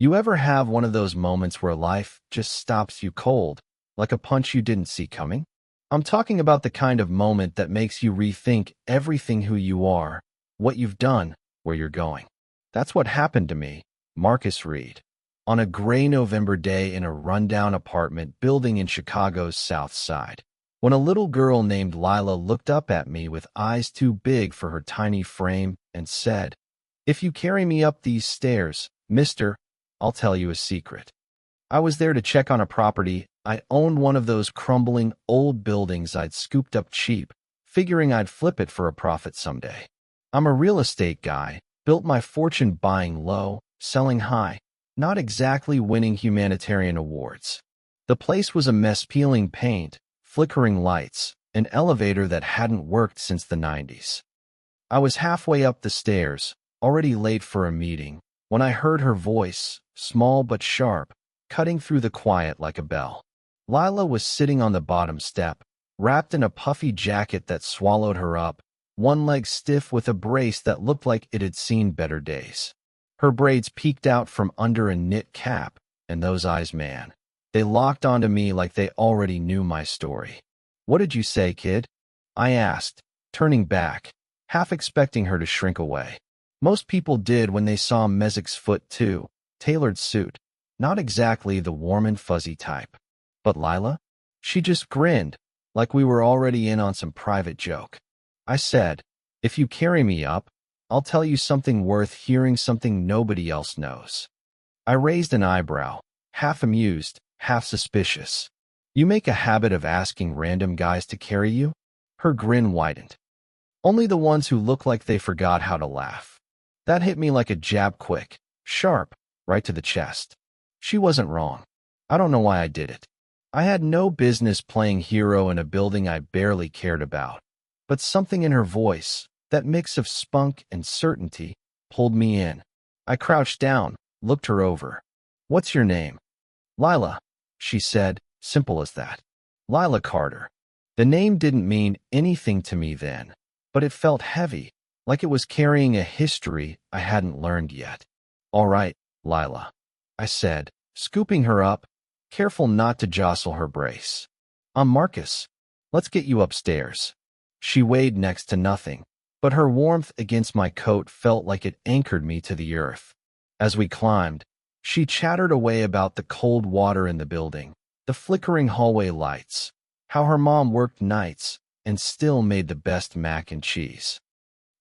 You ever have one of those moments where life just stops you cold, like a punch you didn't see coming? I'm talking about the kind of moment that makes you rethink everything who you are, what you've done, where you're going. That's what happened to me, Marcus Reed, on a gray November day in a rundown apartment building in Chicago's South Side, when a little girl named Lila looked up at me with eyes too big for her tiny frame and said, "If you carry me up these stairs, mister, I'll tell you a secret." I was there to check on a property. I owned one of those crumbling old buildings I'd scooped up cheap, figuring I'd flip it for a profit someday. I'm a real estate guy, built my fortune buying low, selling high, not exactly winning humanitarian awards. The place was a mess: peeling paint, flickering lights, an elevator that hadn't worked since the 90s. I was halfway up the stairs, already late for a meeting, when I heard her voice, small but sharp, cutting through the quiet like a bell. Lila was sitting on the bottom step, wrapped in a puffy jacket that swallowed her up, one leg stiff with a brace that looked like it had seen better days. Her braids peeked out from under a knit cap, and those eyes, man, they locked onto me like they already knew my story. "What did you say, kid?" I asked, turning back, half expecting her to shrink away. Most people did when they saw Mezik's foot too, tailored suit, not exactly the warm and fuzzy type. But Lila? She just grinned, like we were already in on some private joke. I said, "If you carry me up, I'll tell you something worth hearing, something nobody else knows." I raised an eyebrow, half amused, half suspicious. "You make a habit of asking random guys to carry you?" Her grin widened. "Only the ones who look like they forgot how to laugh." That hit me like a jab, quick, sharp, right to the chest. She wasn't wrong. I don't know why I did it. I had no business playing hero in a building I barely cared about. But something in her voice, that mix of spunk and certainty, pulled me in. I crouched down, looked her over. "What's your name?" "Lila," she said, simple as that. Lila Carter. The name didn't mean anything to me then, but it felt heavy, like it was carrying a history I hadn't learned yet. "All right, Lila," I said, scooping her up, careful not to jostle her brace. "I'm Marcus. Let's get you upstairs." She weighed next to nothing, but her warmth against my coat felt like it anchored me to the earth. As we climbed, she chattered away about the cold water in the building, the flickering hallway lights, how her mom worked nights and still made the best mac and cheese.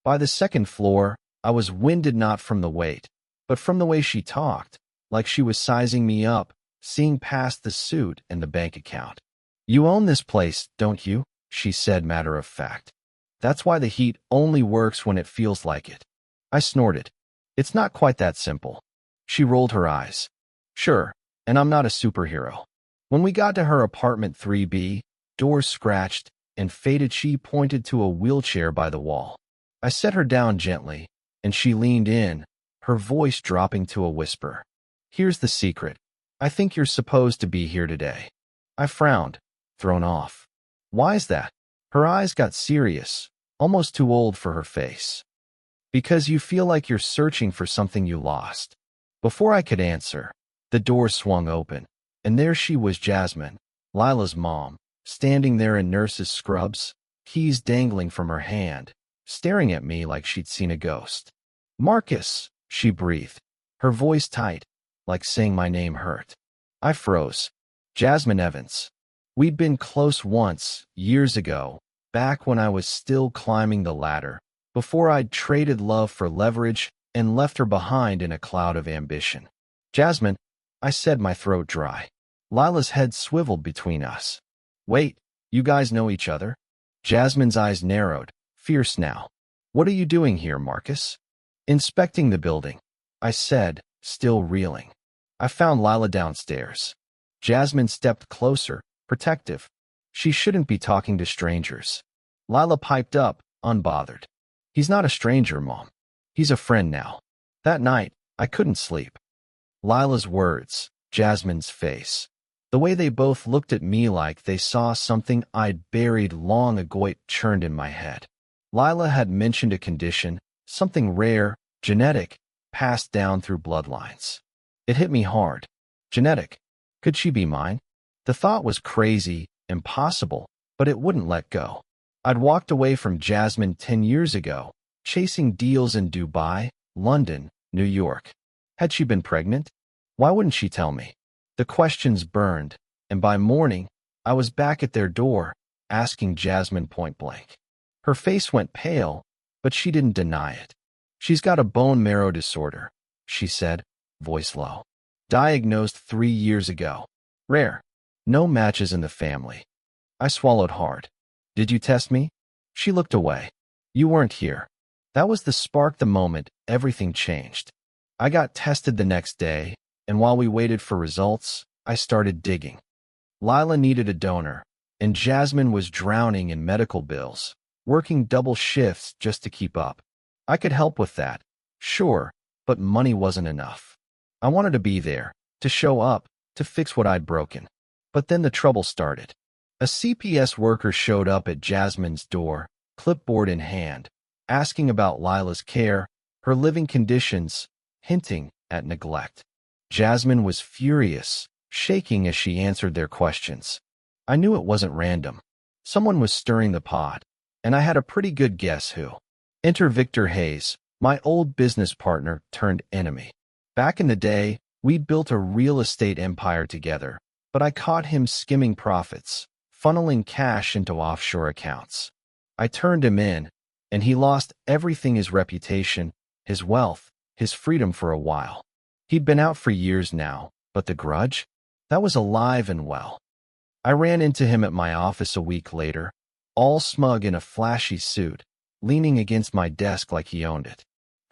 By the second floor, I was winded not from the weight, but from the way she talked, like she was sizing me up, seeing past the suit and the bank account. "You own this place, don't you?" she said, matter of fact. "That's why the heat only works when it feels like it." I snorted. "It's not quite that simple." She rolled her eyes. "Sure, and I'm not a superhero." When we got to her apartment 3B, doors scratched and faded, she pointed to a wheelchair by the wall. I set her down gently, and she leaned in, her voice dropping to a whisper. "Here's the secret. I think you're supposed to be here today." I frowned, thrown off. "Why's that?" Her eyes got serious, almost too old for her face. "Because you feel like you're searching for something you lost." Before I could answer, the door swung open, and there she was, Jasmine, Lila's mom, standing there in nurse's scrubs, keys dangling from her hand, staring at me like she'd seen a ghost. "Marcus," she breathed, her voice tight, like saying my name hurt. I froze. "Jasmine Evans." We'd been close once, years ago, back when I was still climbing the ladder, before I'd traded love for leverage and left her behind in a cloud of ambition. "Jasmine," I said, my throat dry. Lila's head swiveled between us. "Wait, you guys know each other?" Jasmine's eyes narrowed, fierce now. "What are you doing here, Marcus?" "Inspecting the building," I said, still reeling. "I found Lila downstairs." Jasmine stepped closer, protective. "She shouldn't be talking to strangers." Lila piped up, unbothered. "He's not a stranger, Mom. He's a friend now." That night, I couldn't sleep. Lila's words, Jasmine's face, the way they both looked at me like they saw something I'd buried long ago, it churned in my head. Lila had mentioned a condition, something rare, genetic, passed down through bloodlines. It hit me hard. Genetic. Could she be mine? The thought was crazy, impossible, but it wouldn't let go. I'd walked away from Jasmine 10 years ago, chasing deals in Dubai, London, New York. Had she been pregnant? Why wouldn't she tell me? The questions burned, and by morning, I was back at their door, asking Jasmine point blank. Her face went pale, but she didn't deny it. She's got a bone marrow disorder, she said, voice low. Diagnosed 3 years ago. Rare. No matches in the family. I swallowed hard. Did you test me? She looked away. You weren't here. That was the spark, the moment everything changed. I got tested the next day, and while we waited for results, I started digging. Lila needed a donor, and Jasmine was drowning in medical bills, working double shifts just to keep up. I could help with that, sure, but money wasn't enough. I wanted to be there, to show up, to fix what I'd broken. But then the trouble started. A CPS worker showed up at Jasmine's door, clipboard in hand, asking about Lila's care, her living conditions, hinting at neglect. Jasmine was furious, shaking as she answered their questions. I knew it wasn't random. Someone was stirring the pot, and I had a pretty good guess who. Enter Victor Hayes, my old business partner turned enemy. Back in the day, we'd built a real estate empire together, but I caught him skimming profits, funneling cash into offshore accounts. I turned him in, and he lost everything: his reputation, his wealth, his freedom for a while. He'd been out for years now, but the grudge? That was alive and well. I ran into him at my office a week later, all smug in a flashy suit, leaning against my desk like he owned it.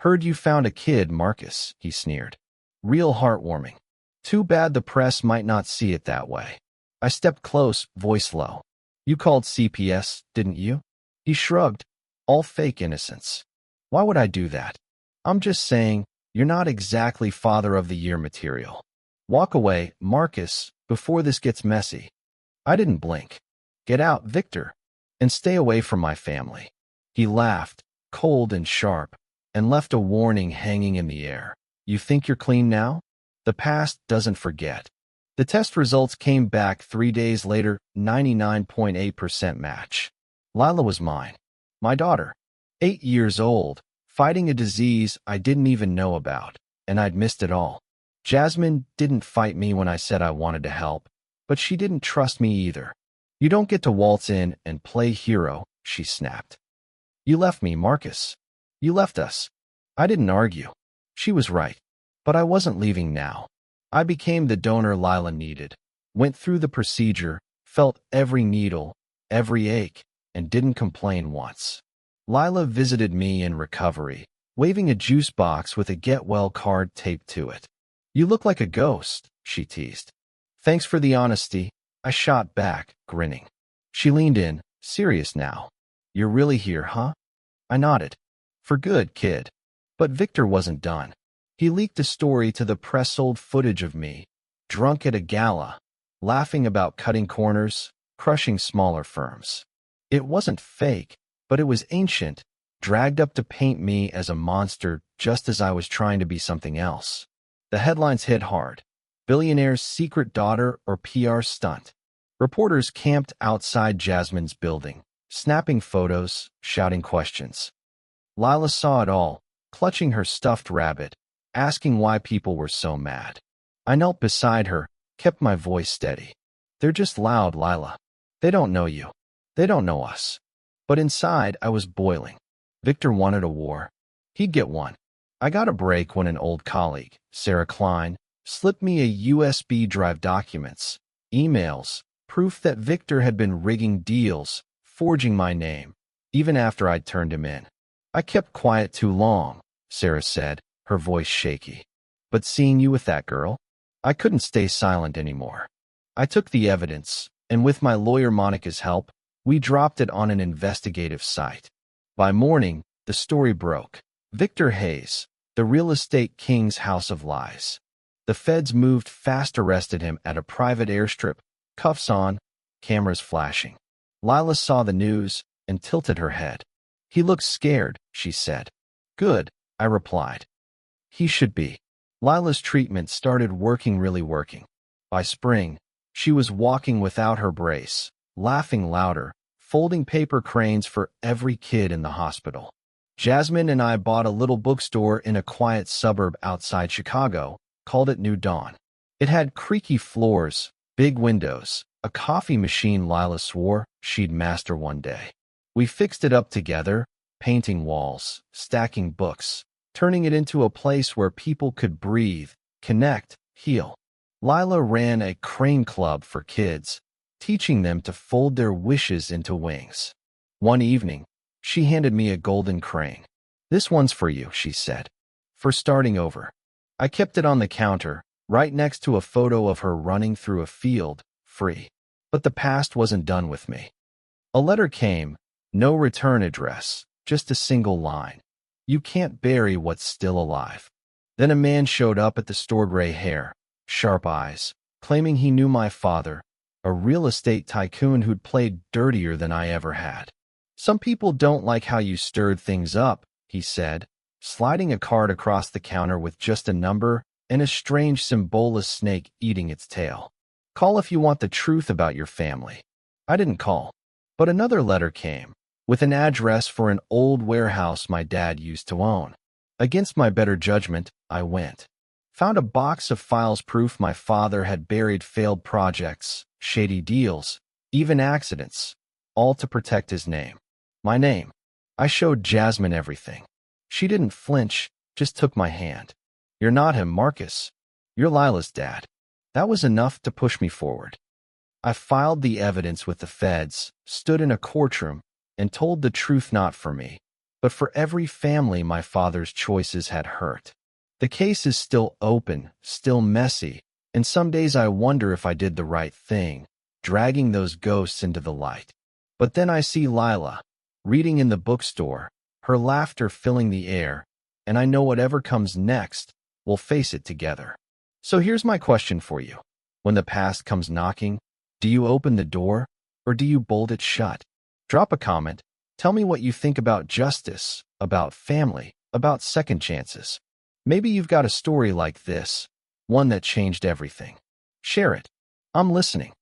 Heard you found a kid, Marcus, he sneered. Real heartwarming. Too bad the press might not see it that way. I stepped close, voice low. You called CPS, didn't you? He shrugged. All fake innocence. Why would I do that? I'm just saying, you're not exactly Father of the Year material. Walk away, Marcus, before this gets messy. I didn't blink. Get out, Victor, and stay away from my family. He laughed, cold and sharp, and left a warning hanging in the air. You think you're clean now? The past doesn't forget. The test results came back 3 days later, 99.8% match. Lila was mine. My daughter. 8 years old, fighting a disease I didn't even know about, and I'd missed it all. Jasmine didn't fight me when I said I wanted to help, but she didn't trust me either. You don't get to waltz in and play hero, she snapped. You left me, Marcus. You left us. I didn't argue. She was right. But I wasn't leaving now. I became the donor Lila needed, went through the procedure, felt every needle, every ache, and didn't complain once. Lila visited me in recovery, waving a juice box with a get-well card taped to it. You look like a ghost, she teased. Thanks for the honesty, I shot back, grinning. She leaned in, serious now. You're really here, huh? I nodded. For good, kid. But Victor wasn't done. He leaked a story to the press, old footage of me, drunk at a gala, laughing about cutting corners, crushing smaller firms. It wasn't fake, but it was ancient, dragged up to paint me as a monster just as I was trying to be something else. The headlines hit hard. Billionaire's secret daughter or PR stunt. Reporters camped outside Jasmine's building, snapping photos, shouting questions. Lila saw it all, clutching her stuffed rabbit, asking why people were so mad. I knelt beside her, kept my voice steady. They're just loud, Lila. They don't know you. They don't know us. But inside, I was boiling. Victor wanted a war. He'd get one. I got a break when an old colleague, Sarah Klein, slipped me a USB drive, documents, emails, proof that Victor had been rigging deals, forging my name, even after I'd turned him in. I kept quiet too long, Sarah said, her voice shaky. But seeing you with that girl, I couldn't stay silent anymore. I took the evidence, and with my lawyer Monica's help, we dropped it on an investigative site. By morning, the story broke. Victor Hayes, the real estate king's house of lies. The feds moved fast, arrested him at a private airstrip, cuffs on, cameras flashing. Lila saw the news and tilted her head. He looked scared, she said. Good, I replied. He should be. Lila's treatment started working. By spring, she was walking without her brace, laughing louder, folding paper cranes for every kid in the hospital. Jasmine and I bought a little bookstore in a quiet suburb outside Chicago, called it New Dawn. It had creaky floors, big windows, a coffee machine Lila swore she'd master one day. We fixed it up together, painting walls, stacking books, turning it into a place where people could breathe, connect, heal. Lila ran a crane club for kids, teaching them to fold their wishes into wings. One evening, she handed me a golden crane. "This one's for you," she said, "for starting over." I kept it on the counter, right next to a photo of her running through a field, free. But the past wasn't done with me. A letter came, no return address, just a single line. "You can't bury what's still alive." Then a man showed up at the store, gray hair, sharp eyes, claiming he knew my father, a real estate tycoon who'd played dirtier than I ever had. "Some people don't like how you stirred things up," he said, sliding a card across the counter with just a number and a strange symbolic snake eating its tail. "Call if you want the truth about your family." I didn't call. But another letter came, with an address for an old warehouse my dad used to own. Against my better judgment, I went. Found a box of files, proof my father had buried failed projects, shady deals, even accidents, all to protect his name. My name. I showed Jasmine everything. She didn't flinch, just took my hand. "You're not him, Marcus. You're Lila's dad." That was enough to push me forward. I filed the evidence with the feds, stood in a courtroom, and told the truth, not for me, but for every family my father's choices had hurt. The case is still open, still messy, and some days I wonder if I did the right thing, dragging those ghosts into the light. But then I see Lila, reading in the bookstore, her laughter filling the air, and I know whatever comes next, we'll face it together. So here's my question for you. When the past comes knocking, do you open the door, or do you bolt it shut? Drop a comment. Tell me what you think about justice, about family, about second chances. Maybe you've got a story like this, one that changed everything. Share it. I'm listening.